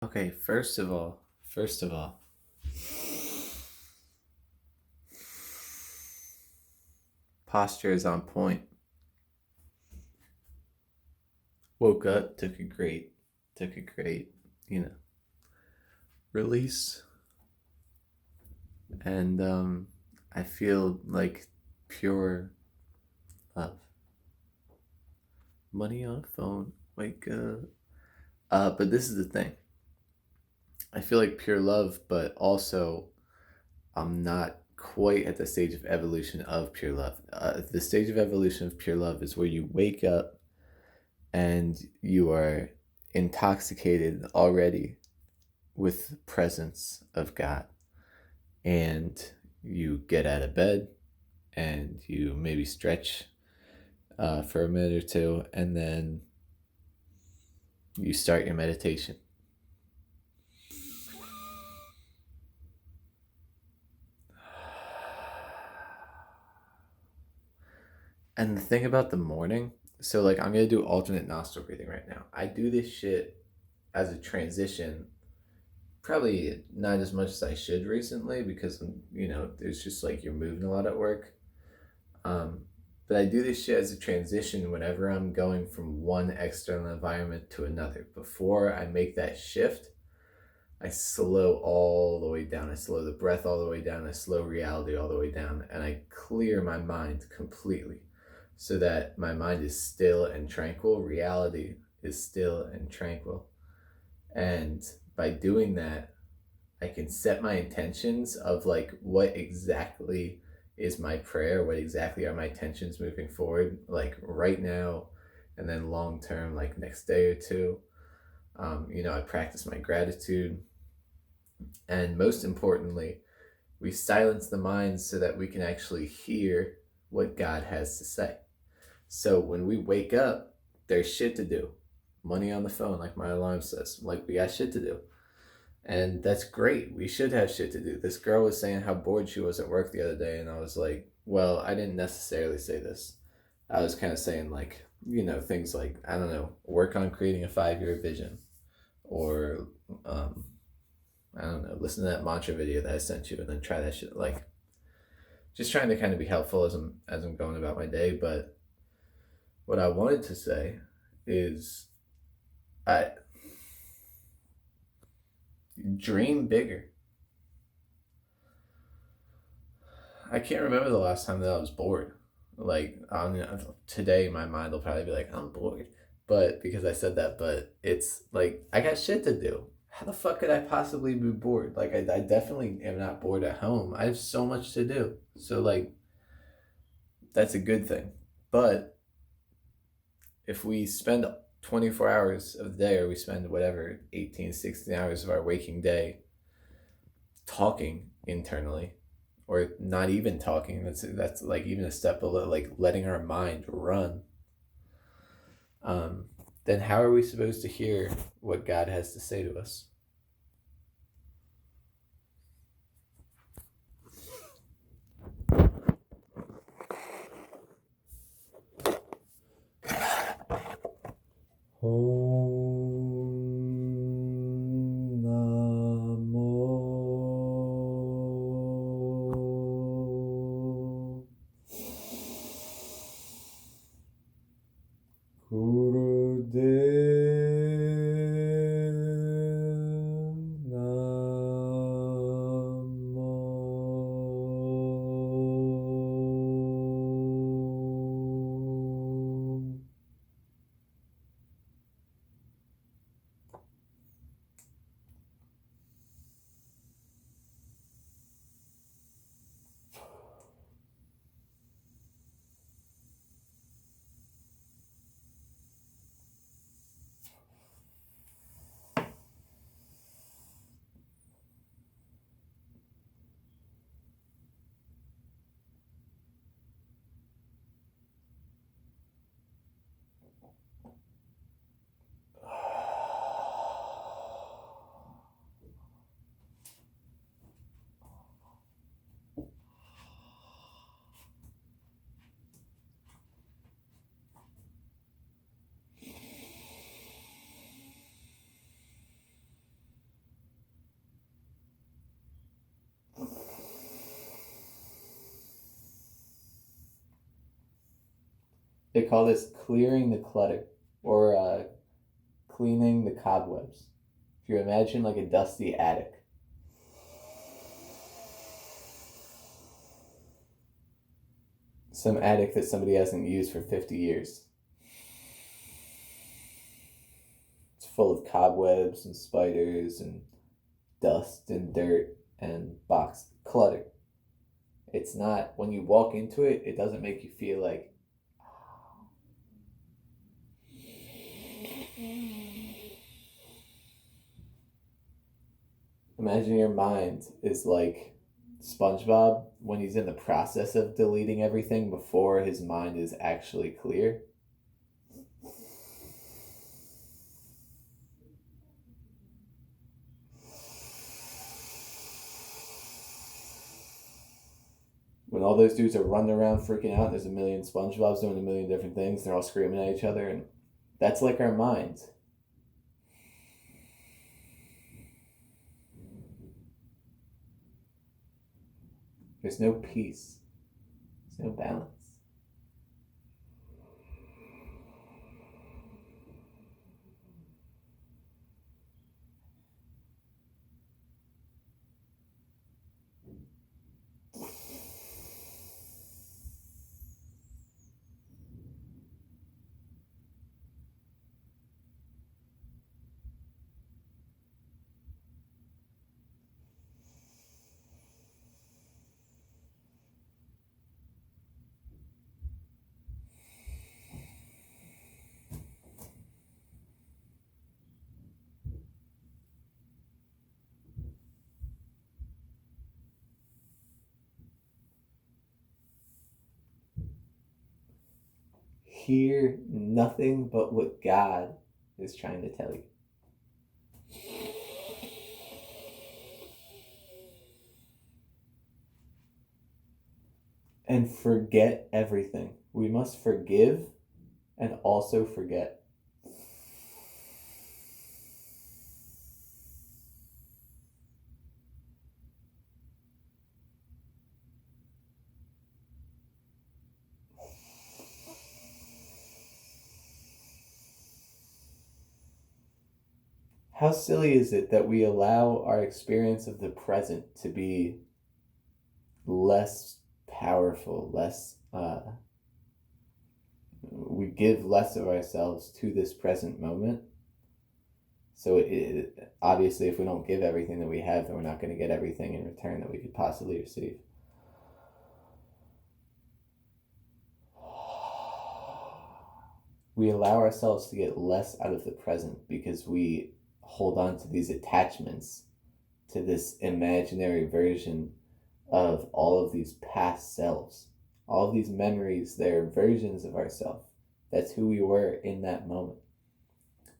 Okay, first of all, posture is on point. Woke up, took a great, you know, release, and I feel like pure love. Money on phone, wake up. But this is the thing. I feel like pure love, but also I'm not quite at the stage of evolution of pure love. The stage of evolution of pure love is where you wake up and you are intoxicated already with the presence of God. And you get out of bed and you maybe stretch for a minute or two, and then you start your meditation. And the thing about the morning, so like I'm gonna do alternate nostril breathing right now. I do this shit as a transition, probably not as much as I should recently because there's just like you're moving a lot at work. Um, but I do this shit as a transition whenever I'm going from one external environment to another. Before I make that shift, I slow all the way down. I slow the breath all the way down. I slow reality all the way down. And I clear my mind completely so that my mind is still and tranquil. Reality is still and tranquil. And by doing that, I can set my intentions of like what exactly is my prayer, what exactly are my intentions moving forward, like right now, and then long term, like next day or two. I practice my gratitude, and most importantly, we silence the mind so that we can actually hear what God has to say. So when we wake up, there's shit to do. Money on the phone, like my alarm says. Like we got shit to do. And that's great. We should have shit to do. This girl was saying how bored she was at work the other day, and I was like, well, I didn't necessarily say this. I was kind of saying, like, things like, I don't know, work on creating a 5-year vision, or, um, I don't know, listen to that mantra video that I sent you and then try that shit. Like, just trying to kind of be helpful as I'm going about my day. But what I wanted to say is, I dream bigger. I can't remember the last time that I was bored. Like today, my mind will probably be like, I'm bored, but because I said that, but it's like I got shit to do. How the fuck could I possibly be bored? Like I definitely am not bored at home. I have so much to do. So like that's a good thing. But if we spend 24 hours of the day, or we spend whatever 18, 16 hours of our waking day talking internally, or not even talking, that's like even a step below, like letting our mind run, um, then how are we supposed to hear what God has to say to us? Om Namo Gurudev Namo. They call this clearing the clutter, or cleaning the cobwebs. If you imagine like a dusty attic, some attic that somebody hasn't used for 50 years. It's full of cobwebs and spiders and dust and dirt and box clutter. It's not, when you walk into it, it doesn't make you feel like, imagine your mind is like SpongeBob when he's in the process of deleting everything before his mind is actually clear. When all those dudes are running around freaking out, there's a million SpongeBobs doing a million different things, they're all screaming at each other, and that's like our minds. There's no peace. There's no balance. Hear nothing but what God is trying to tell you. And forget everything. We must forgive and also forget. How silly is it that we allow our experience of the present to be less powerful, we give less of ourselves to this present moment. So obviously, if we don't give everything that we have, then we're not going to get everything in return that we could possibly receive. We allow ourselves to get less out of the present because we hold on to these attachments to this imaginary version of all of these past selves. All of these memories, they're versions of ourselves. That's who we were in that moment.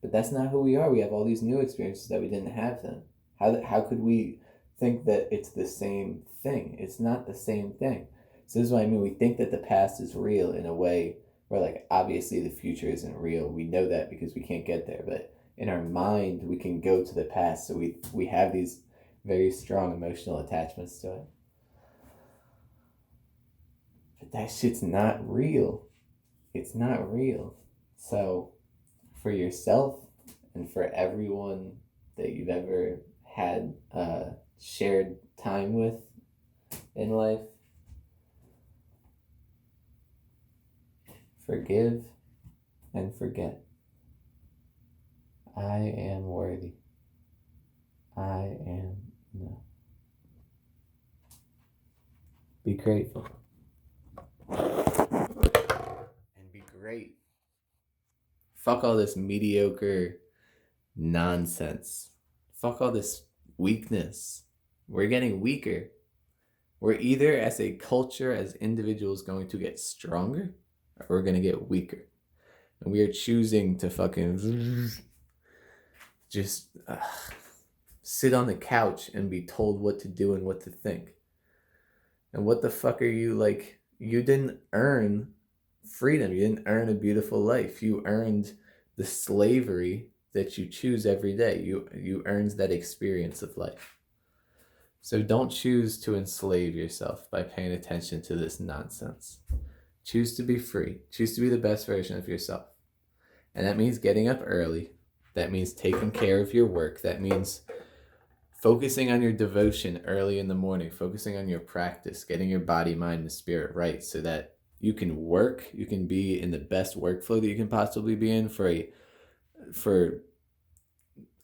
But that's not who we are. We have all these new experiences that we didn't have then. How could we think that it's the same thing? It's not the same thing. So this is what I mean. We think that the past is real in a way where, like, obviously the future isn't real. We know that because we can't get there. But in our mind, we can go to the past. So we have these very strong emotional attachments to it. But that shit's not real. It's not real. So for yourself and for everyone that you've ever had shared time with in life, forgive and forget. I am worthy. I am enough. Be grateful. And be great. Fuck all this mediocre nonsense. Fuck all this weakness. We're getting weaker. We're either, as a culture, as individuals, going to get stronger, or we're going to get weaker. And we are choosing to fucking just sit on the couch and be told what to do and what to think. And what the fuck are you, like, you didn't earn freedom. You didn't earn a beautiful life. You earned the slavery that you choose every day. You earned that experience of life. So don't choose to enslave yourself by paying attention to this nonsense. Choose to be free. Choose to be the best version of yourself. And that means getting up early. That means taking care of your work. That means focusing on your devotion early in the morning, focusing on your practice, getting your body, mind, and spirit right so that you can work, you can be in the best workflow that you can possibly be in for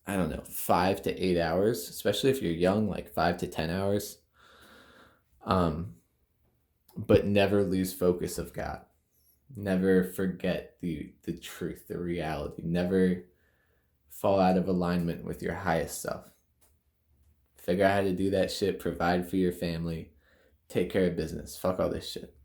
I don't know, 5 to 8 hours, especially if you're young, like 5 to 10 hours. Um, but never lose focus of God. Never forget the truth, the reality. Never fall out of alignment with your highest self. Figure out how to do that shit, provide for your family, take care of business. Fuck all this shit.